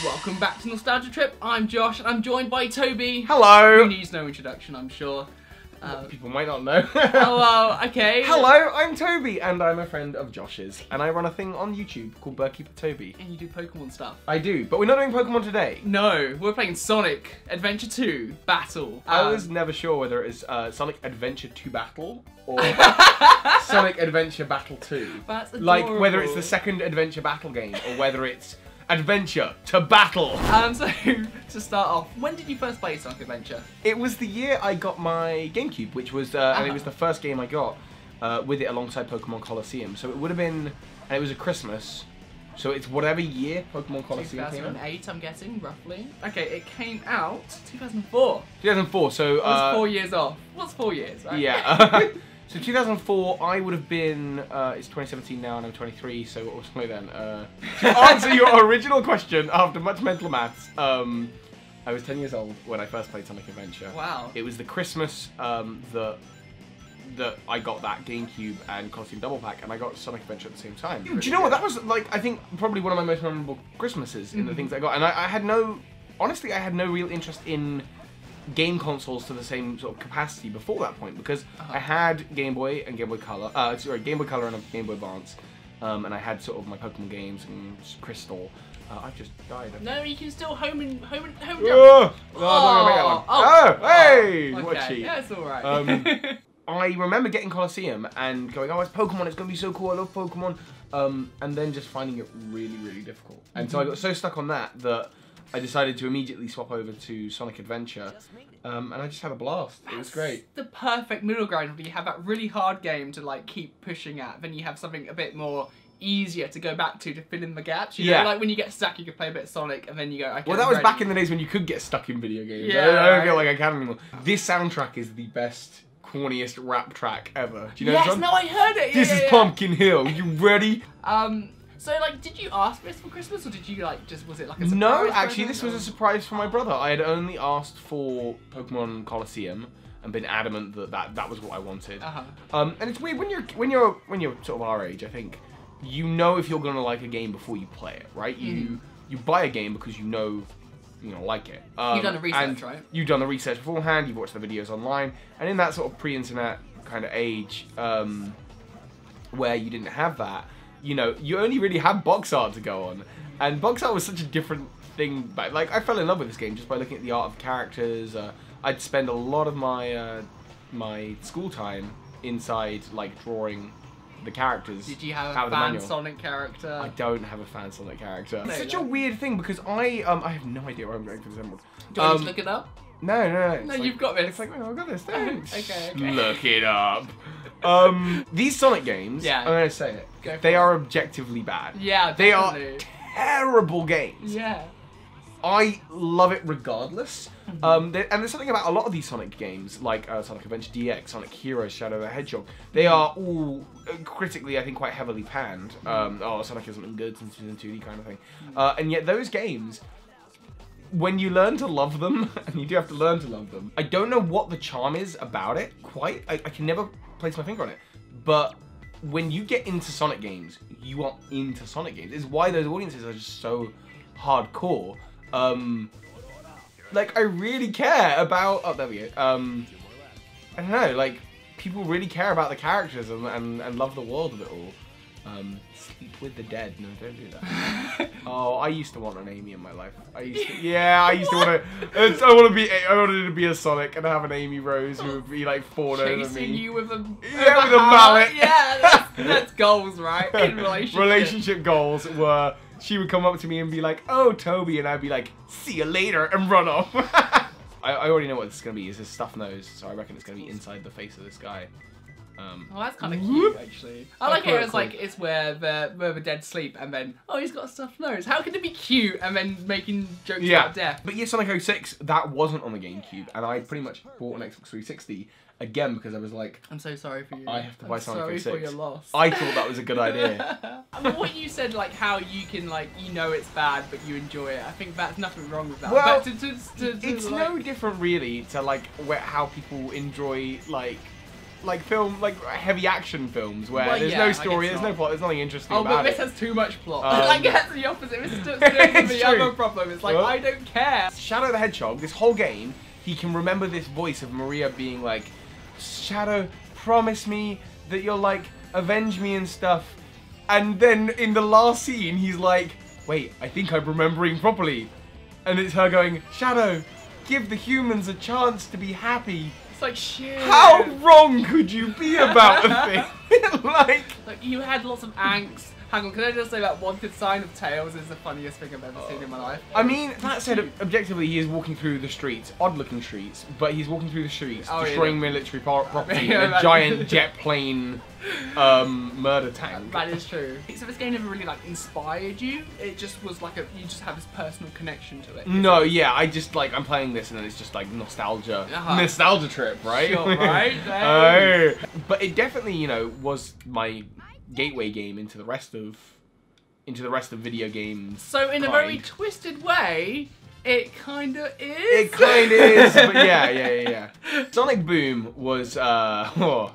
Welcome back to Nostalgia Trip. I'm Josh and I'm joined by Toby. Hello. Who needs no introduction, I'm sure. People might not know. Hello, okay. Hello, I'm Toby and I'm a friend of Josh's and I run a thing on YouTube called Keeper Toby. And you do Pokemon stuff. I do, but we're not doing Pokemon today. No, we're playing Sonic Adventure 2 Battle. I was never sure whether it is Sonic Adventure 2 Battle or Sonic Adventure Battle 2. That's adorable. Like whether it's the second Adventure Battle game or whether it's Adventure to Battle. So, to start off, when did you first play Sonic Adventure? It was the year I got my GameCube, which was, and it was the first game I got with it alongside Pokemon Colosseum. So it would have been, and it was a Christmas, so it's whatever year Pokemon Colosseum came out. 2008, I'm guessing, roughly. Okay, it came out 2004. 2004, so... It was 4 years off. What's 4 years, right? Yeah. So 2004, I would have been, it's 2017 now and I'm 23, so what was I then? To answer your original question, after much mental maths, I was 10 years old when I first played Sonic Adventure. Wow. It was the Christmas that I got that GameCube and Colosseum Double Pack, and I got Sonic Adventure at the same time. Do you know what? That was, like, I think probably one of my most memorable Christmases in the things I got. And I had no, honestly, I had no real interest in game consoles to the same sort of capacity before that point, because I had Game Boy and Game Boy Color, Game Boy Color and a Game Boy Advance, and I had sort of my Pokemon games and Crystal. I've just died. No, you can still home jump. No, I'm not gonna make that one. Oh, hey! Okay. What cheat. Yeah, it's alright. I remember getting Colosseum and going, oh, it's Pokemon, it's gonna be so cool, I love Pokemon, and then just finding it really, really difficult. And so I got so stuck on that I decided to immediately swap over to Sonic Adventure, and I just had a blast. It was great. The perfect middle ground where you have that really hard game to like keep pushing at, then you have something a bit more easier to go back to fill in the gaps. You know, like when you get stuck, you can play a bit of Sonic, and then you go, okay, well, that was back in the days when you could get stuck in video games. Yeah, I don't feel like I can anymore. This soundtrack is the best, corniest rap track ever. Do you know yes, this one? No, I heard it. This is Pumpkin Hill. You ready? So, like, did you ask this for Christmas, or did you, like, was it like a surprise? No, actually, this was a surprise for my brother. I had only asked for Pokemon Colosseum and been adamant that was what I wanted. And it's weird when you're sort of our age. I think you know if you're gonna like a game before you play it, right? You buy a game because you know you're gonna like it. You've done the research, right? You've done the research beforehand. You've watched the videos online, and in that sort of pre-internet kind of age, where you didn't have that. You know, you only really had box art to go on, and box art was such a different thing. But like, I fell in love with this game just by looking at the art of characters. I'd spend a lot of my my school time inside, like, drawing the characters. Did you have a fan Sonic character? I don't have a fan Sonic character. No, it's such a weird thing because I have no idea where I'm going for this emerald. Do you want to look it up? No. No, you've got this. It's like, oh, I've got this. Thanks. Okay. Look it up. These Sonic games, I'm going to say it, they are objectively bad. Yeah, they definitely. are terrible games. Yeah. I love it regardless. And there's something about a lot of these Sonic games, like Sonic Adventure DX, Sonic Heroes, Shadow the Hedgehog. They are all critically, I think, quite heavily panned. Oh, Sonic hasn't been good since 2D kind of thing. And yet those games, when you learn to love them, and you do have to learn to love them, I don't know what the charm is about it, quite. I can never place my finger on it. But when you get into Sonic games, you are into Sonic games. It's why those audiences are just so hardcore. Like, I really care about... Oh, there we go. I don't know, like, people really care about the characters and love the world of it all. Sleep with the dead. No, don't do that. Oh, I used to want an Amy in my life. I used to want to... I wanted to be a Sonic and have an Amy Rose who would be, like, fawn over me. Chasing you with a... Yeah, with a mallet. Yeah, that's goals, right? In relationship. Relationship goals were... She would come up to me and be like, oh, Toby, and I'd be like, see you later, and run off. I already know what this is going to be. It's his stuffed nose, so I reckon it's going to be inside the face of this guy. Well, that's kind of cute, actually. I like it as, like, it's where the dead sleep, and then, oh, he's got a stuffed nose. How can it be cute, and then making jokes about death? But yeah, Sonic 06, that wasn't on the GameCube, and I pretty much bought an Xbox 360, again, because I was like... I'm so sorry for you. I have to buy Sonic 06. Sorry for your loss. I thought that was a good idea. I mean, what you said, like, how you can, like, you know it's bad, but you enjoy it. I think that's nothing wrong with that. Well, but it's like, no different, really, to, like, how people enjoy, like film, like heavy action films where there's no story, there's no plot, there's nothing interesting about it. Oh, but this has too much plot. Like, that's the opposite. This is the other problem. It's like, I don't care. Shadow the Hedgehog, this whole game, he can remember this voice of Maria being like, Shadow, promise me that you'll, like, avenge me and stuff. And then in the last scene, he's like, wait, I think I'm remembering properly. And it's her going, Shadow, give the humans a chance to be happy. It's like, shit. How wrong could you be about the thing? like, you had lots of angst. Hang on, can I just say that one good sign of Tails is the funniest thing I've ever seen in my life? I mean, that said, objectively, he is walking through the streets, odd-looking streets, but he's walking through the streets, destroying military property in a giant jet plane murder tank. That is true. So this game never really like inspired you. It just was like you just have this personal connection to it. No, yeah, I just like I'm playing this and then it's just like nostalgia trip, right? Sure, right? But it definitely, you know, was my gateway game into the rest of video games. So in a very twisted way, it kind of is. It kind of is, but yeah. Sonic Boom was not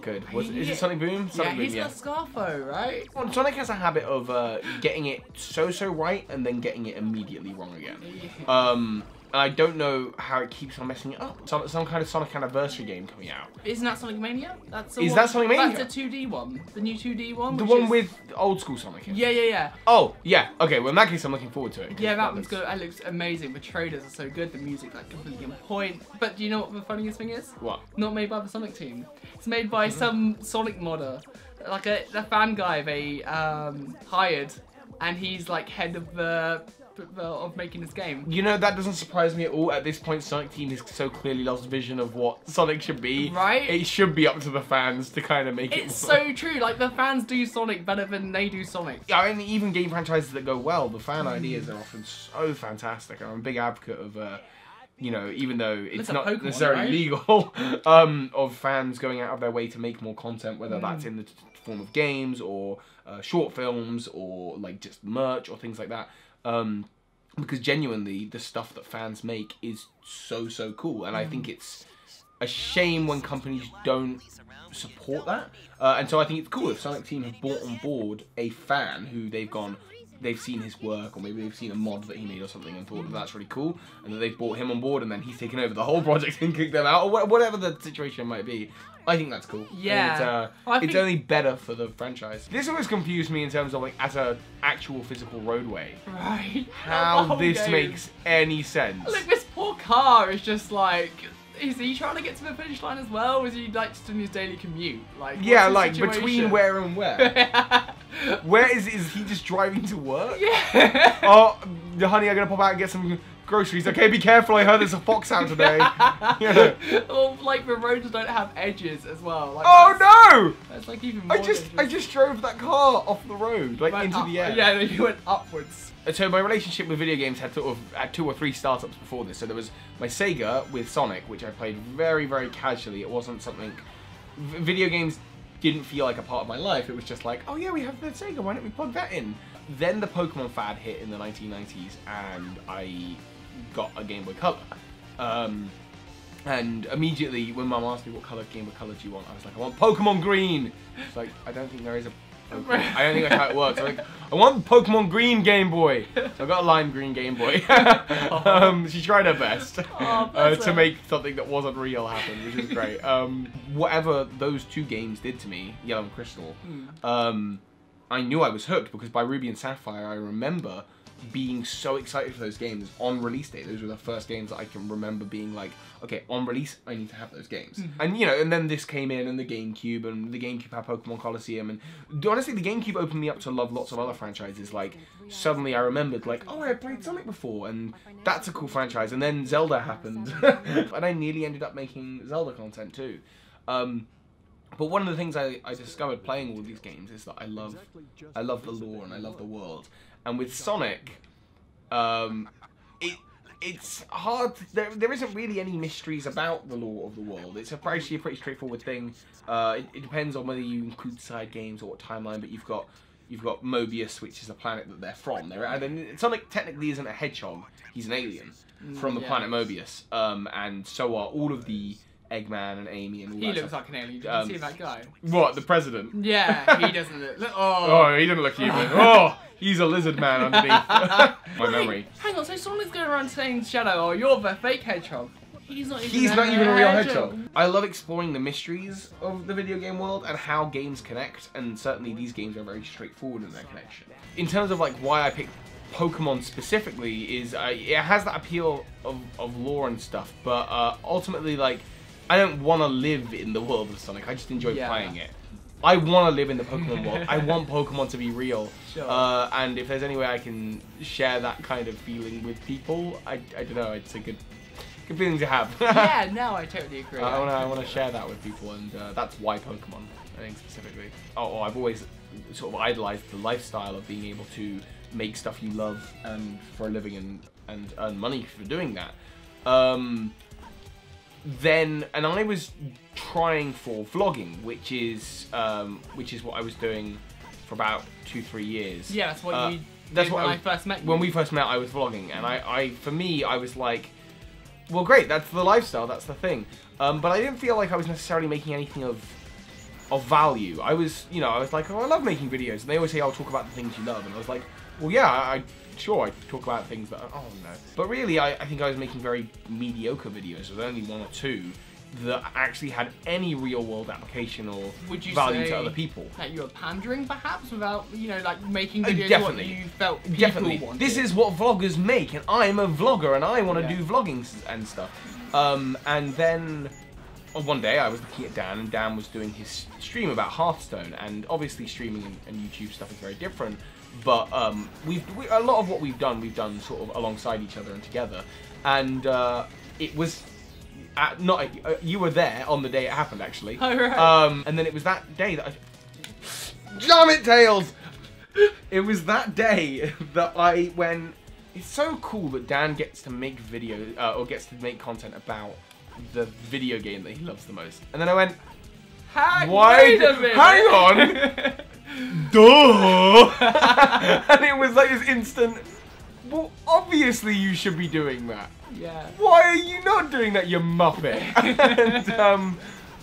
good. Is it Sonic Boom? Sonic Boom, he's got Scarfo, right? Well, Sonic has a habit of getting it so right and then getting it immediately wrong again. And I don't know how it keeps on messing it up. Some kind of Sonic Anniversary game coming out. Isn't that Sonic Mania? Is that Sonic Mania? That's a 2D one. The new 2D one. The one with old school Sonic in it. Yeah. Oh, yeah. Okay, well in that case I'm looking forward to it. Yeah, that one's good. It looks amazing. The trailers are so good. The music like completely on point. But do you know what the funniest thing is? What? Not made by the Sonic team. It's made by some Sonic modder. Like a fan guy they hired. And he's like head of making this game. You know, that doesn't surprise me at all. At this point, Sonic Team has so clearly lost vision of what Sonic should be. Right? It should be up to the fans to kind of make it. It's so true. Like, the fans do Sonic better than they do Sonic. Yeah, I mean, even game franchises that go well, the fan ideas are often so fantastic. I'm a big advocate of, you know, even though it's not Pokemon, necessarily legal, of fans going out of their way to make more content, whether that's in the form of games or short films or like just merch or things like that. Because genuinely, the stuff that fans make is so cool, and I think it's a shame when companies don't support that. And so I think it's cool if Sonic Team have brought on board a fan who they've seen his work, or maybe they've seen a mod that he made or something and thought that that's really cool, and that they've brought him on board, and then he's taken over the whole project and kicked them out, or whatever the situation might be. I think that's cool. Yeah. It's only better for the franchise. This always confused me in terms of like as a actual physical roadway. Right. How this makes any sense. Look, this poor car is just like, is he trying to get to the finish line as well? Or is he like just in his daily commute? Like, yeah, like between where and where? Where is he just driving to work? Yeah. Oh, honey, I'm gonna pop out and get some groceries. Okay, be careful. I heard there's a fox out today. Yeah. Or like the roads don't have edges as well. Like, oh no! That's like even more. I just drove that car off the road, like into the air. Yeah, then you went upwards. So my relationship with video games had sort of had 2 or 3 startups before this. So there was my Sega with Sonic, which I played very casually. It wasn't something. Video games didn't feel like a part of my life. It was just like, oh yeah, we have the Sega. Why don't we plug that in? Then the Pokemon fad hit in the 1990s, and I got a Game Boy Color. And immediately, when Mum asked me what Game Boy Color do you want, I was like, I want Pokemon Green. It's like, I don't think there is a Pokemon. I don't think that's how it works. I'm like, I want Pokemon Green Game Boy. So I got a lime green Game Boy. She tried her best to make something that wasn't real happen, which is great. Whatever those 2 games did to me, Yellow and Crystal, I knew I was hooked, because by Ruby and Sapphire, I remember being so excited for those games on release day. Those were the first games that I can remember being like, okay, on release, I need to have those games. And you know, and then this came in, and the GameCube, and the GameCube had Pokemon Coliseum, and honestly, the GameCube opened me up to love lots of other franchises. Like, suddenly I remembered, like, oh, I played Sonic before, and that's a cool franchise. And then Zelda happened, and I nearly ended up making Zelda content too. But one of the things I discovered playing all these games is that I love the lore and I love the world. And with Sonic, it's hard. There isn't really any mysteries about the lore of the world. It's actually a pretty straightforward thing. It depends on whether you include side games or what timeline. But you've got Mobius, which is a planet that they're from. Sonic technically isn't a hedgehog. He's an alien from the planet Mobius. And so are all of the Eggman and Amy and all He that looks stuff. like an alien. Did you see that guy? What, the president? Yeah, he doesn't look. Oh, he doesn't look human. Oh, he's a lizard man underneath. My memory. Hang on, so Sonic's going around saying Shadow, oh, you're the fake hedgehog. He's not even a real hedgehog. I love exploring the mysteries of the video game world and how games connect, and certainly these games are very straightforward in their connection. In terms of like why I picked Pokemon specifically is it has that appeal of lore and stuff, but ultimately like I don't want to live in the world of Sonic. I just enjoy playing it. I want to live in the Pokemon world. I want Pokemon to be real. Sure. And if there's any way I can share that kind of feeling with people, I don't know, it's a good feeling to have. Yeah, no, I totally agree. I want to share that with people, and that's why Pokemon, I think, specifically. Oh, I've always sort of idolized the lifestyle of being able to make stuff you love and for a living and earn money for doing that. And I was trying for vlogging, which is what I was doing for about 2-3 years. Yeah, that's what you that's did what when I first met you. When we first met, I was vlogging, and for me, I was like, well, great, that's the lifestyle, that's the thing. But I didn't feel like I was necessarily making anything of value. I was like, oh, I love making videos, and they always say, I'll talk about the things you love, and I was like, well, yeah, sure, I talk about things that, oh no. But really, I think I was making very mediocre videos, with only 1 or 2 that actually had any real-world application or value to other people. That you were pandering, perhaps, without, like making videos what you felt people wanted. This is what vloggers make, and I'm a vlogger, and I want to do vlogging and stuff. And then one day I was looking at Dan, and Dan was doing his stream about Hearthstone, and obviously streaming and YouTube stuff is very different. But a lot of what we've done sort of alongside each other and together, and it was. You were there on the day it happened, actually. Oh, right. And then it was that day that Damn it, Tails! It was that day that I went, it's so cool that Dan gets to make or gets to make content about the video game that he loves the most. And then I went, wait a minute. Hang on! Duh! And it was like this instant, well, obviously you should be doing that. Yeah. Why are you not doing that, you muppet?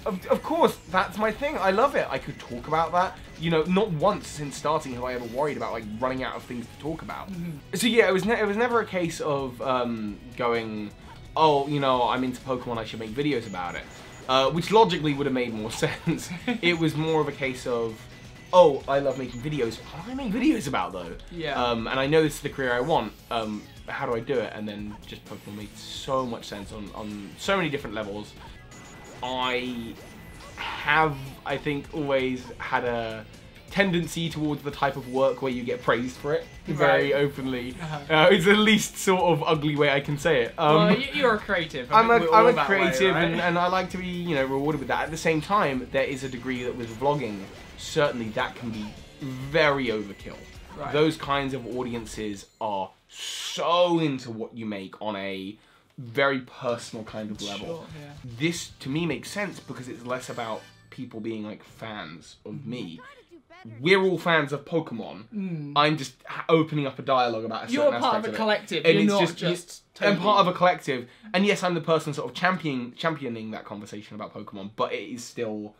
And of course, that's my thing. I love it. I could talk about that. Not once since starting have I ever worried about like running out of things to talk about. Mm-hmm. So yeah, it was never a case of going, oh, I'm into Pokemon, I should make videos about it. Which logically would have made more sense. It was more of a case of, oh, I love making videos. What do I make videos about though? Yeah. And I know this is the career I want. How do I do it? And then just Pokemon made so much sense on so many different levels. I have, I think, always had a tendency towards the type of work where you get praised for it very openly. It's the least sort of ugly way I can say it. Well, you're a creative. I'm a creative, way, right? and I like to be, rewarded with that. At the same time, there is a degree that with vlogging, certainly that can be very overkill. Right. Those kinds of audiences are so into what you make on a very personal kind of level. Sure, yeah. This, to me, makes sense because it's less about people being like fans of me. We're all fans of Pokemon. Mm. I'm just opening up a dialogue about a certain aspect of it. You're part of a collective. You're not just I'm part of a collective. And yes, I'm the person sort of championing that conversation about Pokemon, but it is still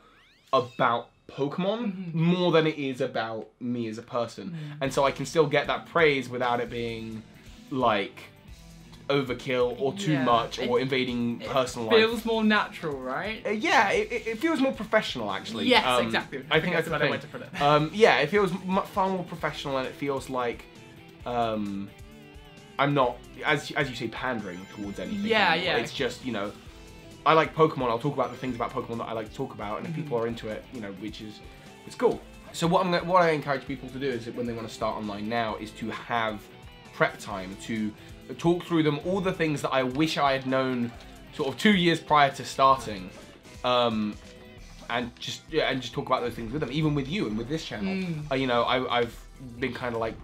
about Pokemon more than it is about me as a person. And so I can still get that praise without it being like overkill or too much or invading personal life. It feels more natural, right? Yeah, it feels more professional actually. Yes, exactly. I think that's the way thing. to put it. Yeah, it feels far more professional, and it feels like I'm not, as you say, pandering towards anything. Yeah, anymore. It's just, I like Pokemon, I'll talk about the things about Pokemon that I like to talk about, and if people are into it, which is, it's cool. So what I encourage people to do is that when they want to start online now is to have prep time, to talk through them, all the things that I wish I had known sort of 2 years prior to starting, and just talk about those things with them, even with you and with this channel. I've been kind of like,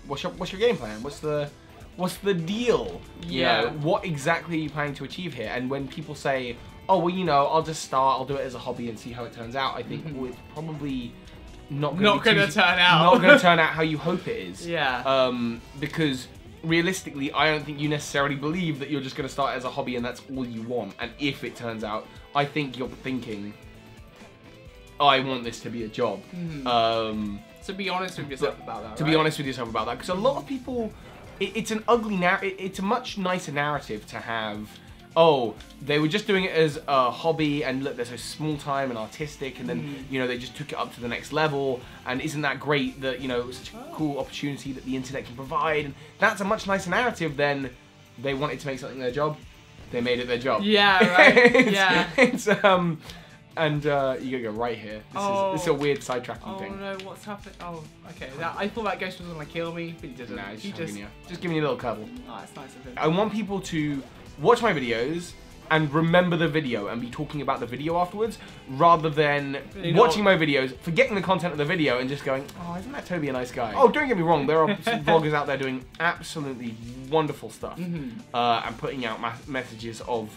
what's your game plan? What's the deal? Yeah. What exactly are you planning to achieve here? And when people say, oh, well, I'll just start, I'll do it as a hobby and see how it turns out, I think, well, it's probably not going to turn out how you hope it is. Yeah. Because realistically, I don't think you necessarily believe that you're just going to start as a hobby and that's all you want. And if it turns out, I think you're thinking, I want this to be a job. So be honest with yourself about that. To be honest with yourself about that, because a lot of people, it's an ugly narrative. It's a much nicer narrative to have. Oh, they were just doing it as a hobby, and look, they're so small time and artistic, and then you know they just took it up to the next level. And isn't that great that you know it was such a cool opportunity that the internet can provide? And that's a much nicer narrative than they wanted to make something their job. They made it their job. Yeah, right. Yeah. It's and you gotta go right here. This is a weird sidetracking thing. Oh no, what's happening? Oh, okay. I thought that ghost was gonna kill me, but he didn't. Nah, he's just giving you a little cuddle. Oh, that's nice of him. I want people to watch my videos and remember the video and be talking about the video afterwards, rather than watching my videos, forgetting the content of the video and just going, oh, isn't that Toby a nice guy? Oh, don't get me wrong, there are some vloggers out there doing absolutely wonderful stuff and putting out messages of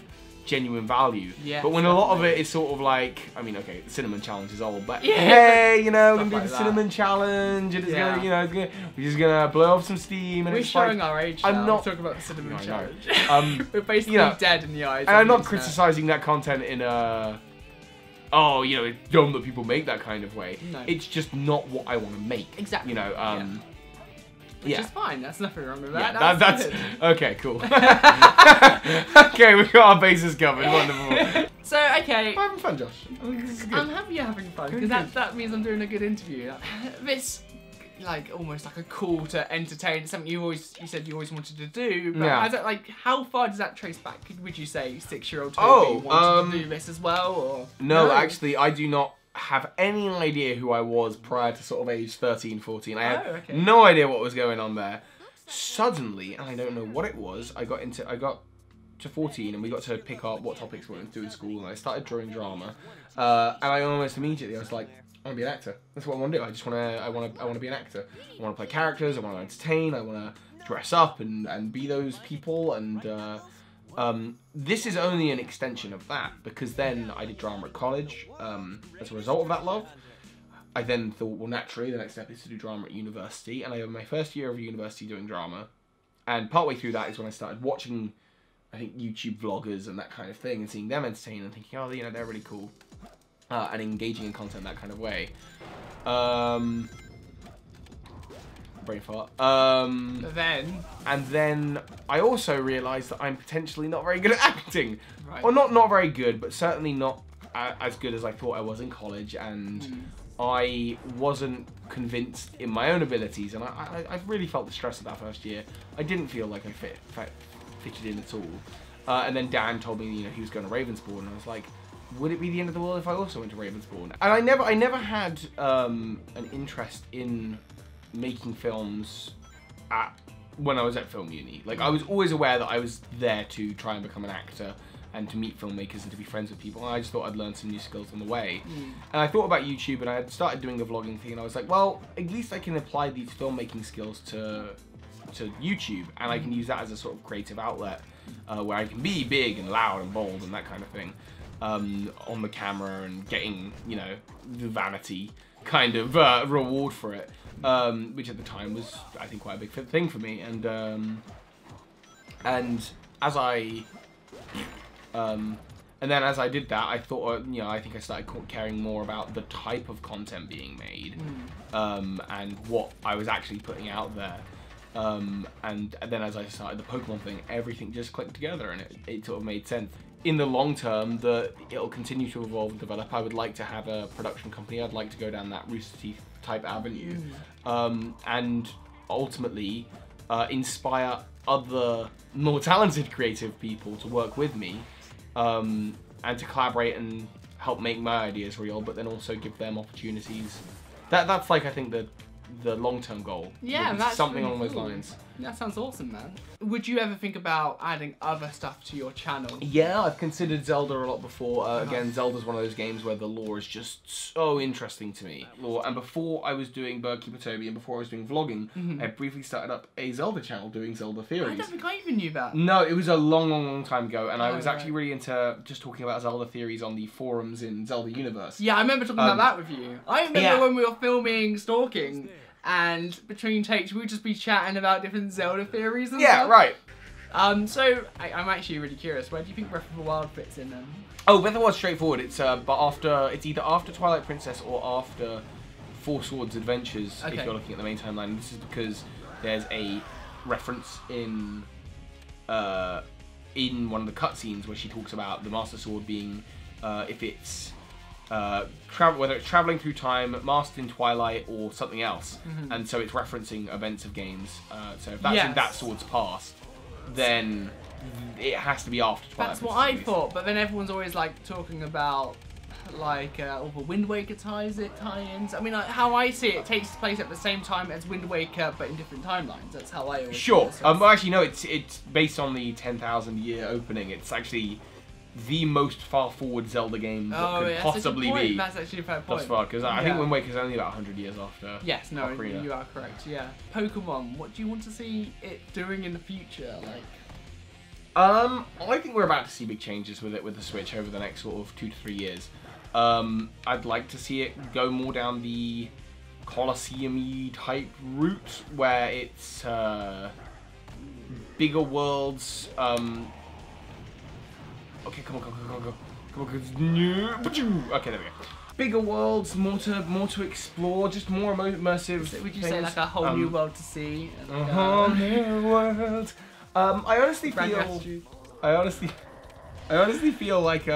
genuine value. Yeah, but when a lot of it is sort of like, I mean, okay, the cinnamon challenge is old, but hey, you know, we're gonna do the cinnamon challenge, and it's gonna, you know, we're just gonna blow off some steam. And we're it's showing like, our age. I'm not talking about the cinnamon challenge. We're basically dead in the eyes. And I'm not criticizing that content in a, oh, you know, it's dumb that people make that kind of way. No. It's just not what I want to make. Exactly. You know, Which is fine. That's nothing wrong with that. Yeah, that's okay. Cool. Okay, we got our bases covered. Wonderful. So okay, I'm having fun, Josh. I'm happy you're having fun because that means I'm doing a good interview. This like almost like a call to entertain. Something you said you always wanted to do. But has it, like, how far does that trace back? Would you say 6-year-old Toby wanted to do this as well, or no? Actually, I do not have any idea who I was prior to sort of age 13, 14. I had no idea what was going on there. Suddenly, and I don't know what it was, I got to 14 and we got to pick up what topics we wanted to do in school, and I started drawing drama. And I almost immediately, I was like, I want to be an actor. That's what I want to do. I want to be an actor. I want to play characters, I want to entertain, I want to dress up and be those people, and this is only an extension of that, because then I did drama at college as a result of that love. I then thought, well, naturally, the next step is to do drama at university, and I had my first year of university doing drama, and partway through that is when I started watching, I think, YouTube vloggers and that kind of thing, and seeing them entertain and thinking, oh, you know, they're really cool, and engaging in content that kind of way. Brain fart. And then I also realised that I'm potentially not very good at acting. Right. Or not very good, but certainly not as good as I thought I was in college, and I wasn't convinced in my own abilities, and I really felt the stress of that first year. I didn't feel like I fitted in at all. And then Dan told me, you know, he was going to Ravensbourne, and I was like, would it be the end of the world if I also went to Ravensbourne? And I never had an interest in making films when I was at film uni. Like, I was always aware that I was there to try and become an actor and to meet filmmakers and to be friends with people, and I just thought I'd learn some new skills on the way. And I thought about YouTube, and I had started doing the vlogging thing, and I was like, well, at least I can apply these filmmaking skills to YouTube, and I can use that as a sort of creative outlet where I can be big and loud and bold and that kind of thing on the camera, and getting, you know, the vanity kind of reward for it, which at the time was, I think, quite a big thing for me. And as I then as I did that, I thought, you know, I think I started caring more about the type of content being made, and what I was actually putting out there. And then as I started the Pokemon thing, everything just clicked together, and it sort of made sense. In the long term, it'll continue to evolve and develop. I would like to have a production company. I'd like to go down that Rooster Teeth type avenue, and ultimately inspire other more talented creative people to work with me, and to collaborate and help make my ideas real, but then also give them opportunities. That's like, I think, the long-term goal. Yeah, that's something really along those cool. lines. That sounds awesome, man. Would you ever think about adding other stuff to your channel? Yeah, I've considered Zelda a lot before. Again, Zelda's one of those games where the lore is just so interesting to me. And before I was doing Keeper Toby, and before I was doing vlogging, I briefly started up a Zelda channel doing Zelda theories. I don't think I even knew that. No, it was a long time ago, and I was actually really into just talking about Zelda theories on the forums in Zelda Universe. Yeah, I remember talking about that with you. I remember when we were filming Stalking, and between takes we'll just be chatting about different Zelda theories and Yeah, stuff. right. So I'm actually really curious. Where do you think Breath of the Wild fits in then? Oh, Breath of the Wild's straightforward. It's it's either after Twilight Princess or after Four Swords Adventures. Okay. If you're looking at the main timeline, this is because there's a reference in one of the cutscenes where she talks about the Master Sword being if it's whether it's traveling through time, mastered in Twilight, or something else, and so it's referencing events of games. So if that's in that sword's past, then it has to be after Twilight. That's what I thought, but then everyone's always like talking about like all the Wind Waker tie-ins. I mean, like, how I see it, it takes place at the same time as Wind Waker, but in different timelines. That's how I always Sure. see it. Well, actually, no. It's based on the 10,000 year opening. It's actually the most far-forward Zelda game that could possibly be. That's actually a fair point. Thus far, because I think Wind Waker's only about 100 years after. Yes, no, Ocarina. you are correct. Yeah. Pokemon. What do you want to see it doing in the future? Like. I think we're about to see big changes with it with the Switch over the next sort of 2 to 3 years. I'd like to see it go more down the Colosseum-y type route where it's bigger worlds. Okay, come on. Okay, there we go. Bigger worlds, more to explore, just more immersive. So would you things. say like a whole new world to see? A whole new world. I honestly feel like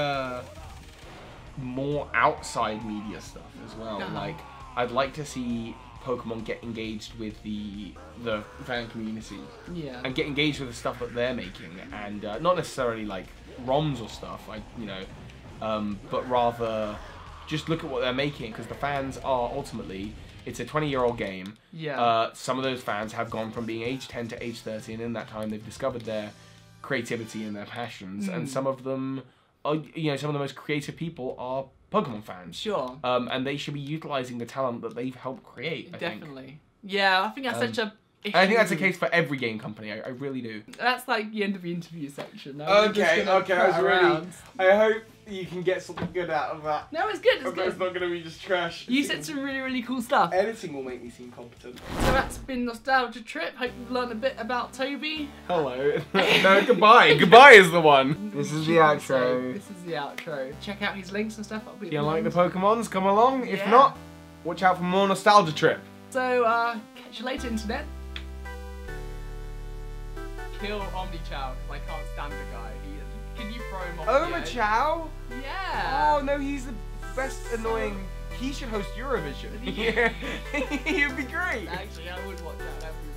more outside media stuff as well. Like, I'd like to see Pokemon get engaged with the fan community. Yeah. And get engaged with the stuff that they're making, and not necessarily like ROMs or stuff, but rather just look at what they're making, because the fans are ultimately. It's a 20-year-old game. Yeah. Some of those fans have gone from being age 10 to age 30, and in that time they've discovered their creativity and their passions. And some of them, are, some of the most creative people are Pokemon fans. Sure. And they should be utilizing the talent that they've helped create. I Definitely. think. Yeah, I think that's such a. I think that's the case for every game company. I really do. That's like the end of the interview section. Okay. I was ready. I hope you can get something good out of that. No, it's good. It's Okay, good. it's not going to be just trash. You said some really, really cool stuff. Editing will make me seem competent. So that's been Nostalgia Trip. Hope you've learned a bit about Toby. Hello. No, goodbye. Goodbye is the one. This is the outro. This is the outro. Check out his links and stuff. If you like the Pokemons, come along. If not, watch out for more Nostalgia Trip. So, catch you later, Internet. Kill Omnichow, because I can't stand the guy. Can you throw him off the edge? Chow? Yeah. Oh no, he's the best annoying. He should host Eurovision. Yeah, he'd be great. Actually, I would watch that. That would be